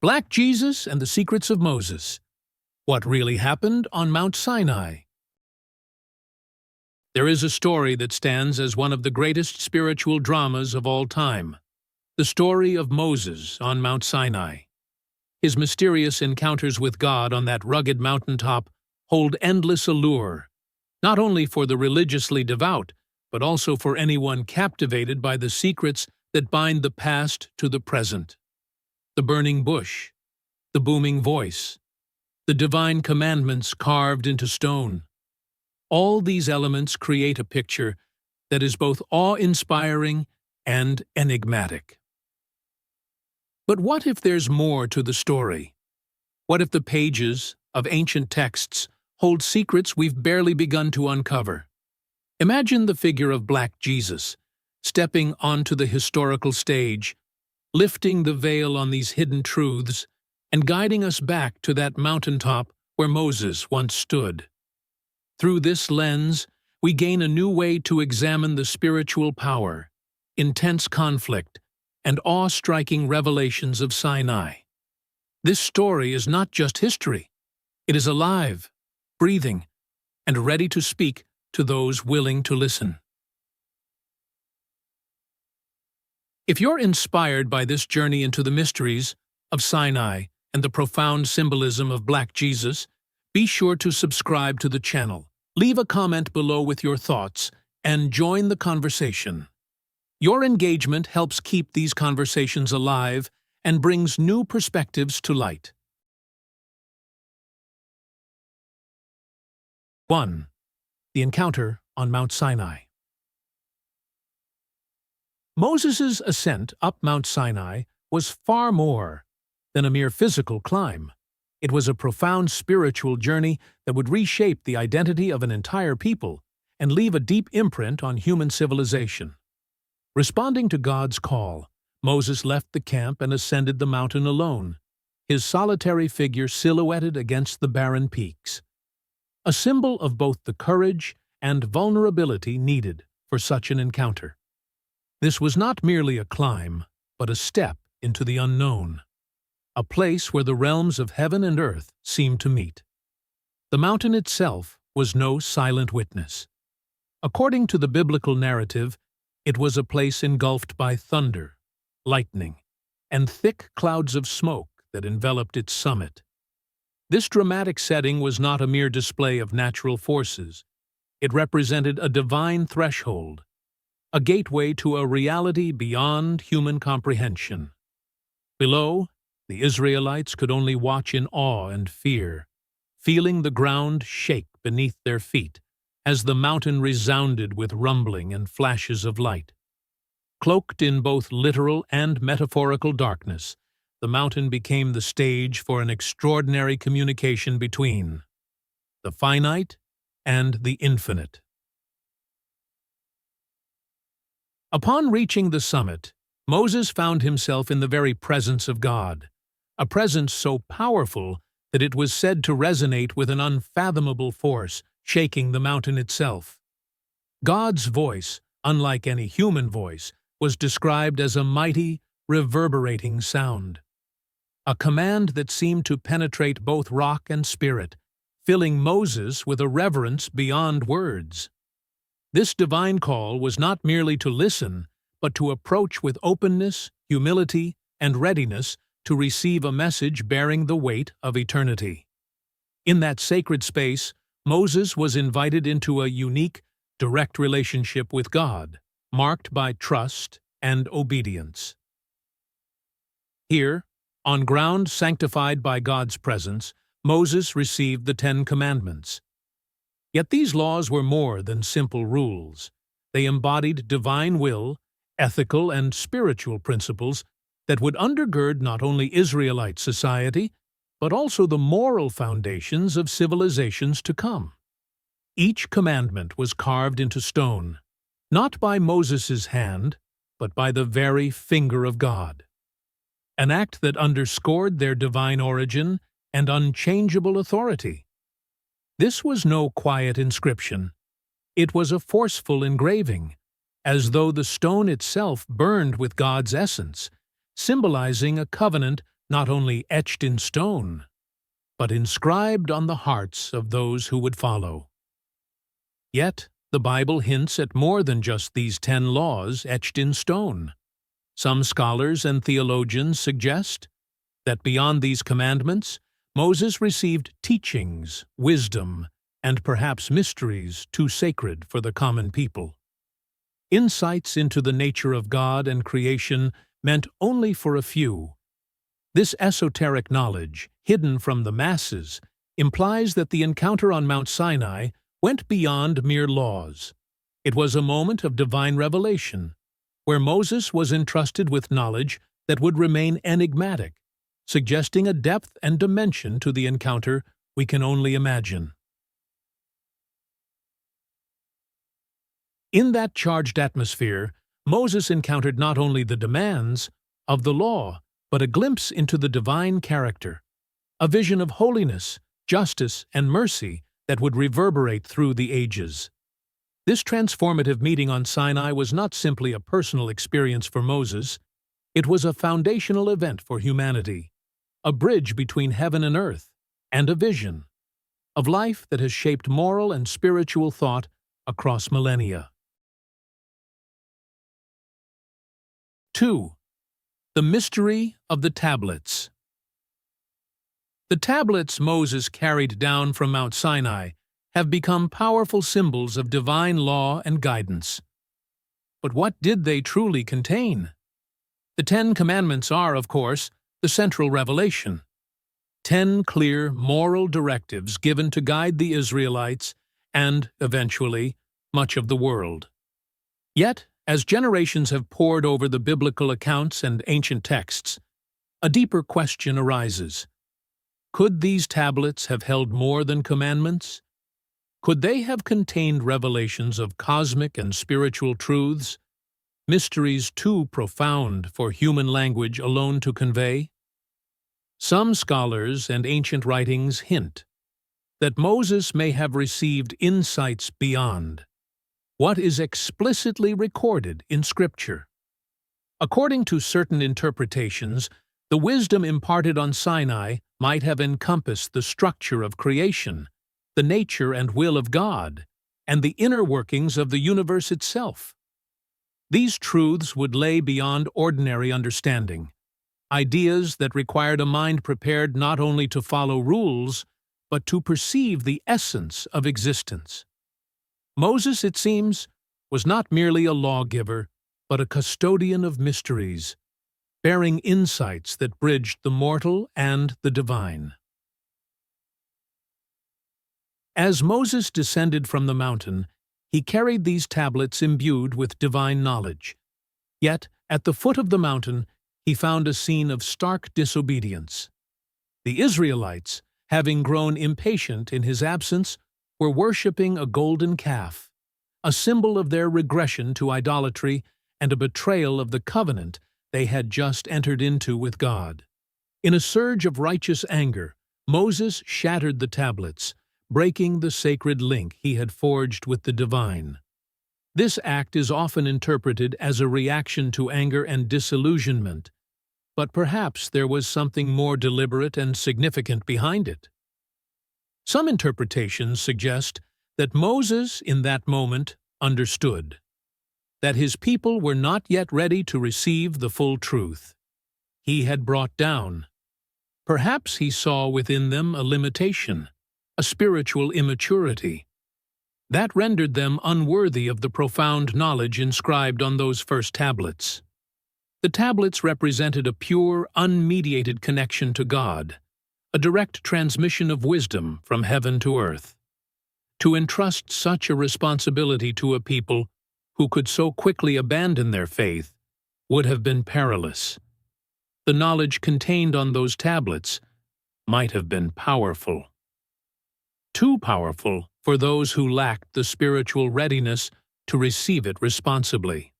Black Jesus and the Secrets of Moses. What really happened on Mount Sinai? There is a story that stands as one of the greatest spiritual dramas of all time. The story of Moses on Mount Sinai. His mysterious encounters with God on that rugged mountaintop hold endless allure, not only for the religiously devout, but also for anyone captivated by the secrets that bind the past to the present. The burning bush, the booming voice, the divine commandments carved into stone. All these elements create a picture that is both awe-inspiring and enigmatic. But what if there's more to the story? What if the pages of ancient texts hold secrets we've barely begun to uncover? Imagine the figure of Black Jesus, stepping onto the historical stage, lifting the veil on these hidden truths, and guiding us back to that mountaintop where Moses once stood. Through this lens, we gain a new way to examine the spiritual power, intense conflict, and awe-striking revelations of Sinai. This story is not just history. It is alive, breathing, and ready to speak to those willing to listen. If you're inspired by this journey into the mysteries of Sinai and the profound symbolism of Black Jesus, be sure to subscribe to the channel, leave a comment below with your thoughts, and join the conversation. Your engagement helps keep these conversations alive and brings new perspectives to light. 1. The encounter on Mount Sinai. Moses' ascent up Mount Sinai was far more than a mere physical climb. It was a profound spiritual journey that would reshape the identity of an entire people and leave a deep imprint on human civilization. Responding to God's call, Moses left the camp and ascended the mountain alone, his solitary figure silhouetted against the barren peaks. A symbol of both the courage and vulnerability needed for such an encounter. This was not merely a climb, but a step into the unknown, a place where the realms of heaven and earth seemed to meet. The mountain itself was no silent witness. According to the biblical narrative, it was a place engulfed by thunder, lightning, and thick clouds of smoke that enveloped its summit. This dramatic setting was not a mere display of natural forces. It represented a divine threshold, a gateway to a reality beyond human comprehension. Below, the Israelites could only watch in awe and fear, feeling the ground shake beneath their feet as the mountain resounded with rumbling and flashes of light. Cloaked in both literal and metaphorical darkness, the mountain became the stage for an extraordinary communication between the finite and the infinite. Upon reaching the summit, Moses found himself in the very presence of God, a presence so powerful that it was said to resonate with an unfathomable force, shaking the mountain itself. God's voice, unlike any human voice, was described as a mighty, reverberating sound. A command that seemed to penetrate both rock and spirit, filling Moses with a reverence beyond words. This divine call was not merely to listen, but to approach with openness, humility, and readiness to receive a message bearing the weight of eternity. In that sacred space, Moses was invited into a unique, direct relationship with God, marked by trust and obedience. Here, on ground sanctified by God's presence, Moses received the 10 Commandments. Yet these laws were more than simple rules. They embodied divine will, ethical and spiritual principles that would undergird not only Israelite society, but also the moral foundations of civilizations to come. Each commandment was carved into stone, not by Moses' hand, but by the very finger of God. An act that underscored their divine origin and unchangeable authority. This was no quiet inscription. It was a forceful engraving, as though the stone itself burned with God's essence, symbolizing a covenant not only etched in stone, but inscribed on the hearts of those who would follow. Yet, the Bible hints at more than just these 10 laws etched in stone. Some scholars and theologians suggest that beyond these commandments, Moses received teachings, wisdom, and perhaps mysteries too sacred for the common people. Insights into the nature of God and creation meant only for a few. This esoteric knowledge, hidden from the masses, implies that the encounter on Mount Sinai went beyond mere laws. It was a moment of divine revelation, where Moses was entrusted with knowledge that would remain enigmatic, suggesting a depth and dimension to the encounter we can only imagine. In that charged atmosphere, Moses encountered not only the demands of the law, but a glimpse into the divine character, a vision of holiness, justice, and mercy that would reverberate through the ages. This transformative meeting on Sinai was not simply a personal experience for Moses, it was a foundational event for humanity, a bridge between heaven and earth, and a vision of life that has shaped moral and spiritual thought across millennia. 2. The mystery of the tablets. The tablets Moses carried down from Mount Sinai have become powerful symbols of divine law and guidance. But what did they truly contain? The 10 Commandments are, of course, the central revelation. 10 clear moral directives given to guide the Israelites and, eventually, much of the world. Yet, as generations have pored over the biblical accounts and ancient texts, a deeper question arises. Could these tablets have held more than commandments? Could they have contained revelations of cosmic and spiritual truths, mysteries too profound for human language alone to convey? Some scholars and ancient writings hint that Moses may have received insights beyond what is explicitly recorded in Scripture. According to certain interpretations, the wisdom imparted on Sinai might have encompassed the structure of creation, the nature and will of God, and the inner workings of the universe itself. These truths would lay beyond ordinary understanding, ideas that required a mind prepared not only to follow rules, but to perceive the essence of existence. Moses, it seems, was not merely a lawgiver, but a custodian of mysteries, bearing insights that bridged the mortal and the divine. As Moses descended from the mountain, he carried these tablets imbued with divine knowledge. Yet, at the foot of the mountain, he found a scene of stark disobedience. The Israelites, having grown impatient in his absence, were worshipping a golden calf, a symbol of their regression to idolatry and a betrayal of the covenant they had just entered into with God. In a surge of righteous anger, Moses shattered the tablets, breaking the sacred link he had forged with the divine. This act is often interpreted as a reaction to anger and disillusionment, but perhaps there was something more deliberate and significant behind it. Some interpretations suggest that Moses, in that moment, understood that his people were not yet ready to receive the full truth he had brought down. Perhaps he saw within them a limitation, a spiritual immaturity, that rendered them unworthy of the profound knowledge inscribed on those first tablets. The tablets represented a pure, unmediated connection to God, a direct transmission of wisdom from heaven to earth. To entrust such a responsibility to a people who could so quickly abandon their faith would have been perilous. The knowledge contained on those tablets might have been powerful. Too powerful for those who lacked the spiritual readiness to receive it responsibly.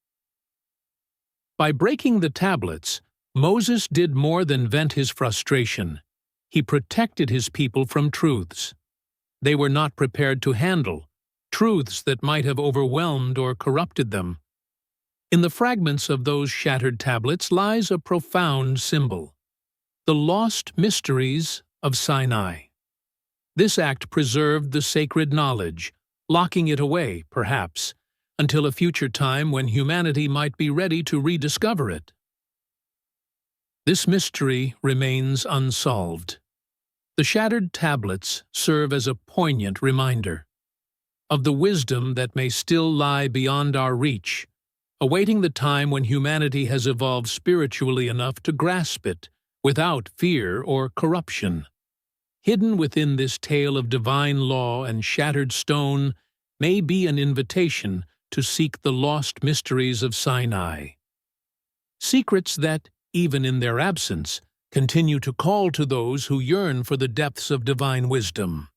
By breaking the tablets, Moses did more than vent his frustration. He protected his people from truths they were not prepared to handle, truths that might have overwhelmed or corrupted them. In the fragments of those shattered tablets lies a profound symbol. The lost mysteries of Sinai. This act preserved the sacred knowledge, locking it away, perhaps, until a future time when humanity might be ready to rediscover it. This mystery remains unsolved. The shattered tablets serve as a poignant reminder of the wisdom that may still lie beyond our reach, awaiting the time when humanity has evolved spiritually enough to grasp it without fear or corruption. Hidden within this tale of divine law and shattered stone may be an invitation to seek the lost mysteries of Sinai. Secrets that, even in their absence, continue to call to those who yearn for the depths of divine wisdom.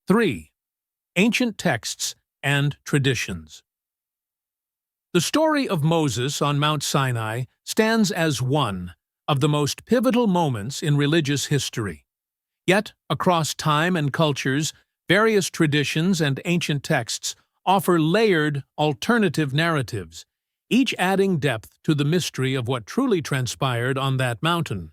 3. Ancient texts and traditions. The story of Moses on Mount Sinai stands as one of the most pivotal moments in religious history. Yet, across time and cultures, various traditions and ancient texts offer layered, alternative narratives, each adding depth to the mystery of what truly transpired on that mountain.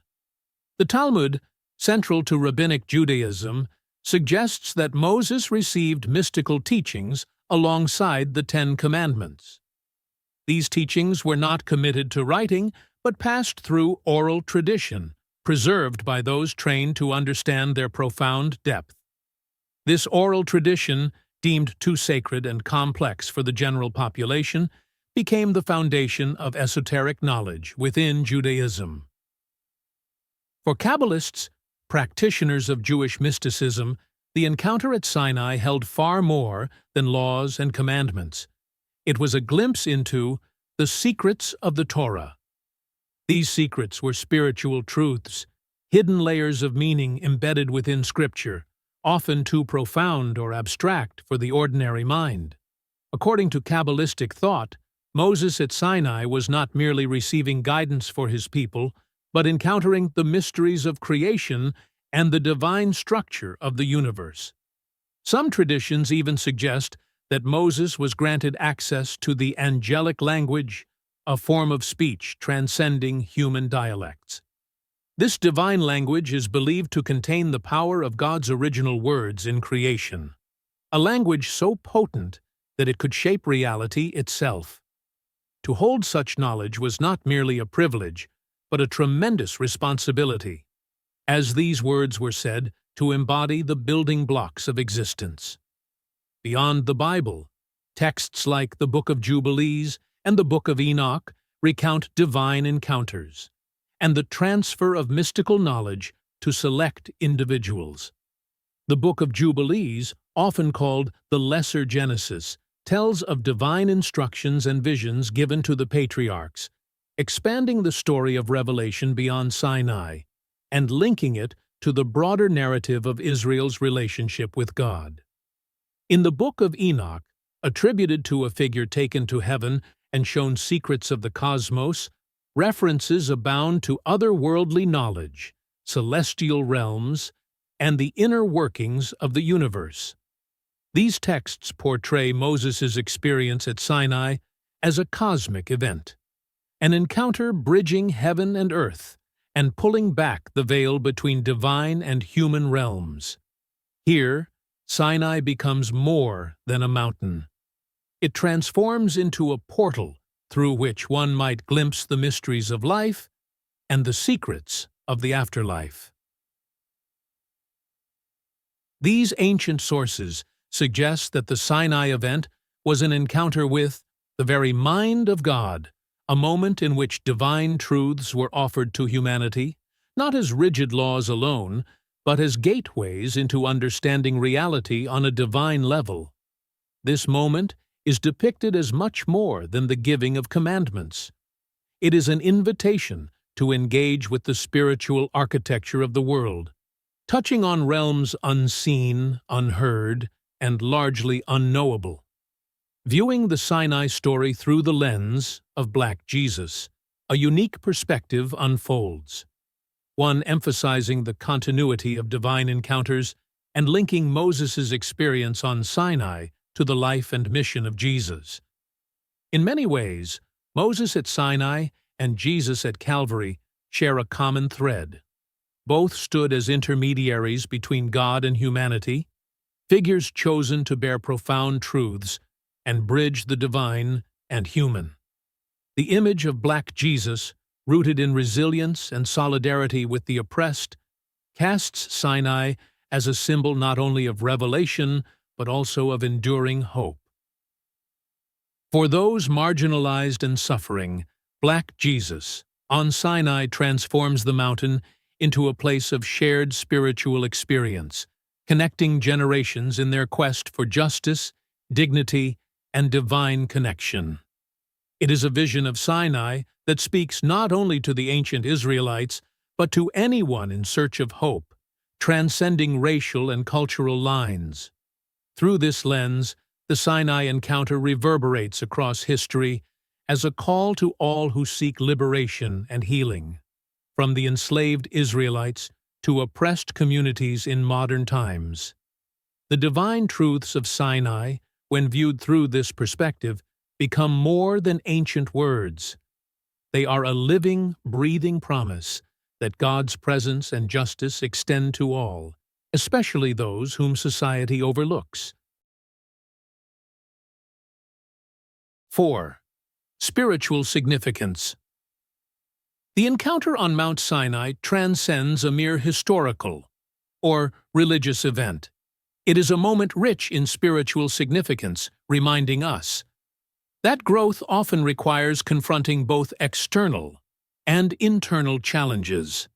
The Talmud, central to Rabbinic Judaism, suggests that Moses received mystical teachings alongside the Ten Commandments. These teachings were not committed to writing, but passed through oral tradition, preserved by those trained to understand their profound depth. This oral tradition, deemed too sacred and complex for the general population, became the foundation of esoteric knowledge within Judaism. For Kabbalists, practitioners of Jewish mysticism, the encounter at Sinai held far more than laws and commandments. It was a glimpse into the secrets of the Torah. These secrets were spiritual truths, hidden layers of meaning embedded within Scripture, often too profound or abstract for the ordinary mind. According to Kabbalistic thought, Moses at Sinai was not merely receiving guidance for his people, but encountering the mysteries of creation and the divine structure of the universe. Some traditions even suggest that Moses was granted access to the angelic language, a form of speech transcending human dialects. This divine language is believed to contain the power of God's original words in creation, a language so potent that it could shape reality itself. To hold such knowledge was not merely a privilege, but a tremendous responsibility, as these words were said to embody the building blocks of existence. Beyond the Bible, texts like the Book of Jubilees and the Book of Enoch recount divine encounters and the transfer of mystical knowledge to select individuals. The Book of Jubilees, often called the Lesser Genesis, tells of divine instructions and visions given to the patriarchs, expanding the story of revelation beyond Sinai and linking it to the broader narrative of Israel's relationship with God. In the Book of Enoch, attributed to a figure taken to heaven and shown secrets of the cosmos, references abound to otherworldly knowledge, celestial realms, and the inner workings of the universe. These texts portray Moses' experience at Sinai as a cosmic event, an encounter bridging heaven and earth and pulling back the veil between divine and human realms. Here, Sinai becomes more than a mountain. It transforms into a portal through which one might glimpse the mysteries of life and the secrets of the afterlife. These ancient sources suggest that the Sinai event was an encounter with the very mind of God, a moment in which divine truths were offered to humanity, not as rigid laws alone, but as gateways into understanding reality on a divine level. This moment is depicted as much more than the giving of commandments. It is an invitation to engage with the spiritual architecture of the world, touching on realms unseen, unheard, and largely unknowable. Viewing the Sinai story through the lens of Black Jesus, a unique perspective unfolds, one emphasizing the continuity of divine encounters and linking Moses' experience on Sinai to the life and mission of Jesus. In many ways, Moses at Sinai and Jesus at Calvary share a common thread. Both stood as intermediaries between God and humanity, figures chosen to bear profound truths and bridge the divine and human. The image of Black Jesus, rooted in resilience and solidarity with the oppressed, casts Sinai as a symbol not only of revelation but also of enduring hope. For those marginalized and suffering, Black Jesus on Sinai transforms the mountain into a place of shared spiritual experience, connecting generations in their quest for justice, dignity, and divine connection. It is a vision of Sinai that speaks not only to the ancient Israelites, but to anyone in search of hope, transcending racial and cultural lines. Through this lens, the Sinai encounter reverberates across history as a call to all who seek liberation and healing, from the enslaved Israelites to oppressed communities in modern times. The divine truths of Sinai, when viewed through this perspective, become more than ancient words. They are a living, breathing promise that God's presence and justice extend to all, especially those whom society overlooks. 4. Spiritual significance. The encounter on Mount Sinai transcends a mere historical or religious event. It is a moment rich in spiritual significance, reminding us that growth often requires confronting both external and internal challenges.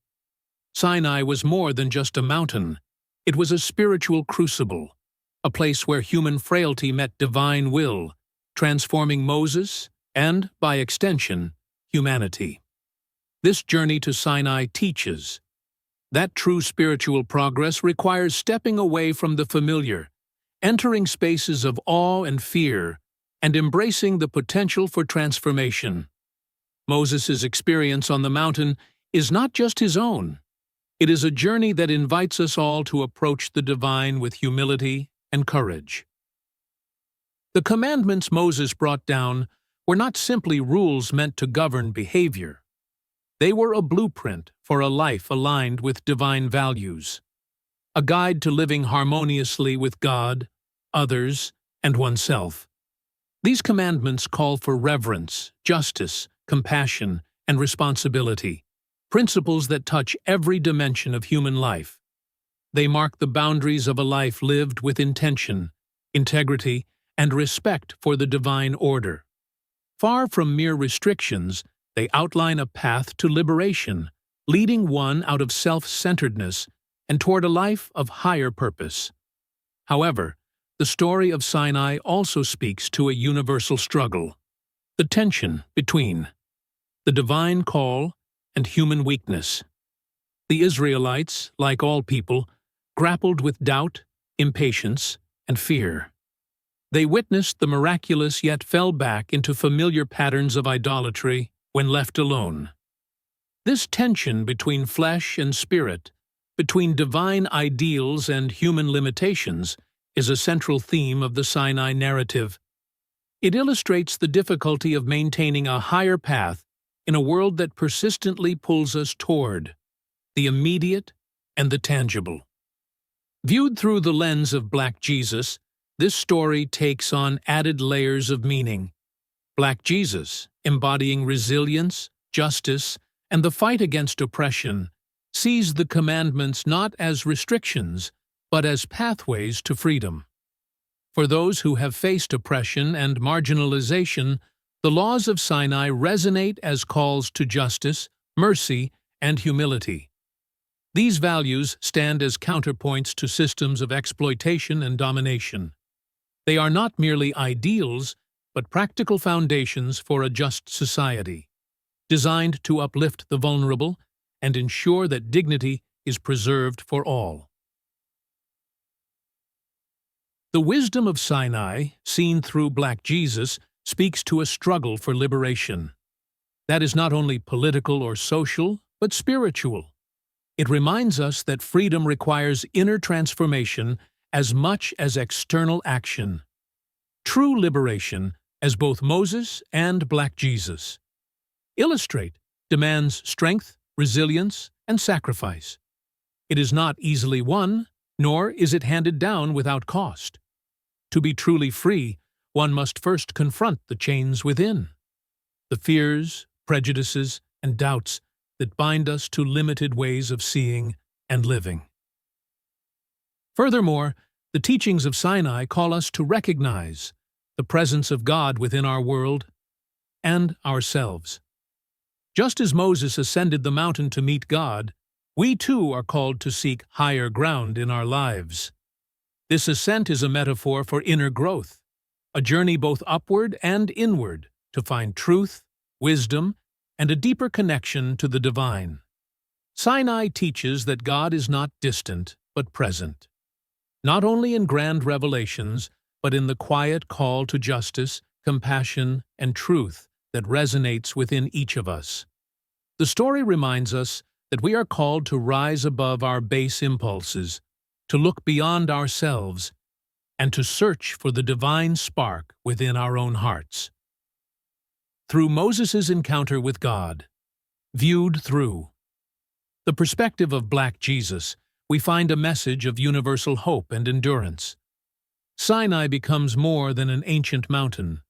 Sinai was more than just a mountain. It was a spiritual crucible, a place where human frailty met divine will, transforming Moses and, by extension, humanity. This journey to Sinai teaches that true spiritual progress requires stepping away from the familiar, entering spaces of awe and fear, and embracing the potential for transformation. Moses' experience on the mountain is not just his own. It is a journey that invites us all to approach the divine with humility and courage. The commandments Moses brought down were not simply rules meant to govern behavior. They were a blueprint for a life aligned with divine values, a guide to living harmoniously with God, others, and oneself. These commandments call for reverence, justice, compassion, and responsibility, principles that touch every dimension of human life. They mark the boundaries of a life lived with intention, integrity, and respect for the divine order. Far from mere restrictions, they outline a path to liberation, leading one out of self-centeredness and toward a life of higher purpose. However, the story of Sinai also speaks to a universal struggle, the tension between the divine call and human weakness. The Israelites, like all people, grappled with doubt, impatience, and fear. They witnessed the miraculous yet fell back into familiar patterns of idolatry when left alone. This tension between flesh and spirit, between divine ideals and human limitations, is a central theme of the Sinai narrative. It illustrates the difficulty of maintaining a higher path in a world that persistently pulls us toward the immediate and the tangible. Viewed through the lens of Black Jesus, this story takes on added layers of meaning. Black Jesus, embodying resilience, justice, and the fight against oppression, sees the commandments not as restrictions, but as pathways to freedom. For those who have faced oppression and marginalization, the laws of Sinai resonate as calls to justice, mercy, and humility. These values stand as counterpoints to systems of exploitation and domination. They are not merely ideals, but practical foundations for a just society, designed to uplift the vulnerable and ensure that dignity is preserved for all. The wisdom of Sinai, seen through Black Jesus, speaks to a struggle for liberation. That is not only political or social, but spiritual. It reminds us that freedom requires inner transformation as much as external action. True liberation, as both Moses and Black Jesus, Illustrate demands strength, resilience, and sacrifice. It is not easily won, nor is it handed down without cost. To be truly free, one must first confront the chains within, the fears, prejudices, and doubts that bind us to limited ways of seeing and living. Furthermore, the teachings of Sinai call us to recognize the presence of God within our world and ourselves. Just as Moses ascended the mountain to meet God, we too are called to seek higher ground in our lives. This ascent is a metaphor for inner growth, a journey both upward and inward to find truth, wisdom, and a deeper connection to the divine. Sinai teaches that God is not distant, but present, not only in grand revelations, but in the quiet call to justice, compassion, and truth that resonates within each of us. The story reminds us that we are called to rise above our base impulses, to look beyond ourselves, and to search for the divine spark within our own hearts. Through Moses' encounter with God, viewed through the perspective of Black Jesus, we find a message of universal hope and endurance. Sinai becomes more than an ancient mountain.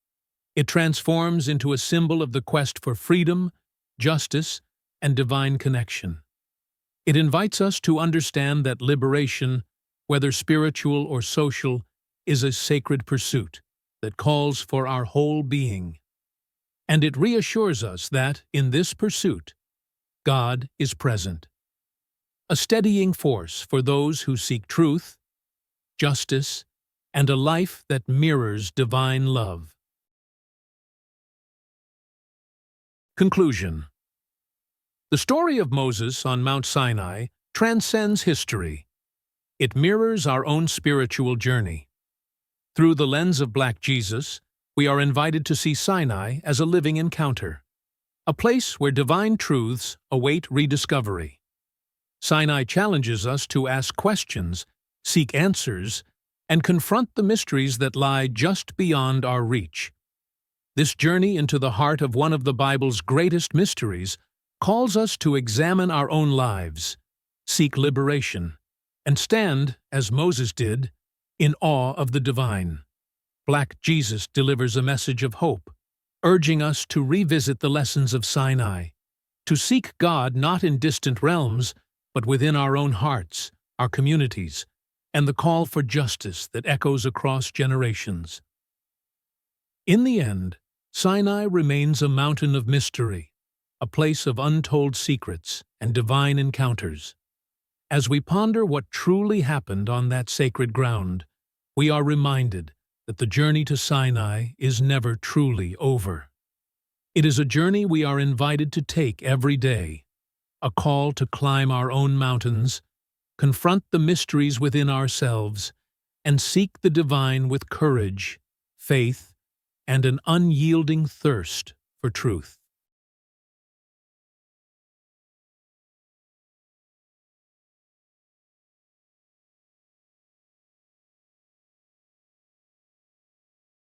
It transforms into a symbol of the quest for freedom, justice, and divine connection. It invites us to understand that liberation, whether spiritual or social, is a sacred pursuit that calls for our whole being. And it reassures us that, in this pursuit, God is present, a steadying force for those who seek truth, justice, and a life that mirrors divine love. Conclusion. The story of Moses on Mount Sinai transcends history. It mirrors our own spiritual journey. Through the lens of Black Jesus, we are invited to see Sinai as a living encounter, a place where divine truths await rediscovery. Sinai challenges us to ask questions, seek answers, and confront the mysteries that lie just beyond our reach. This journey into the heart of one of the Bible's greatest mysteries calls us to examine our own lives, seek liberation, and stand, as Moses did, in awe of the divine. Black Jesus delivers a message of hope, urging us to revisit the lessons of Sinai, to seek God not in distant realms, but within our own hearts, our communities, and the call for justice that echoes across generations. In the end, Sinai remains a mountain of mystery, a place of untold secrets and divine encounters. As we ponder what truly happened on that sacred ground, we are reminded that the journey to Sinai is never truly over. It is a journey we are invited to take every day, a call to climb our own mountains, confront the mysteries within ourselves, and seek the divine with courage, faith, and an unyielding thirst for truth.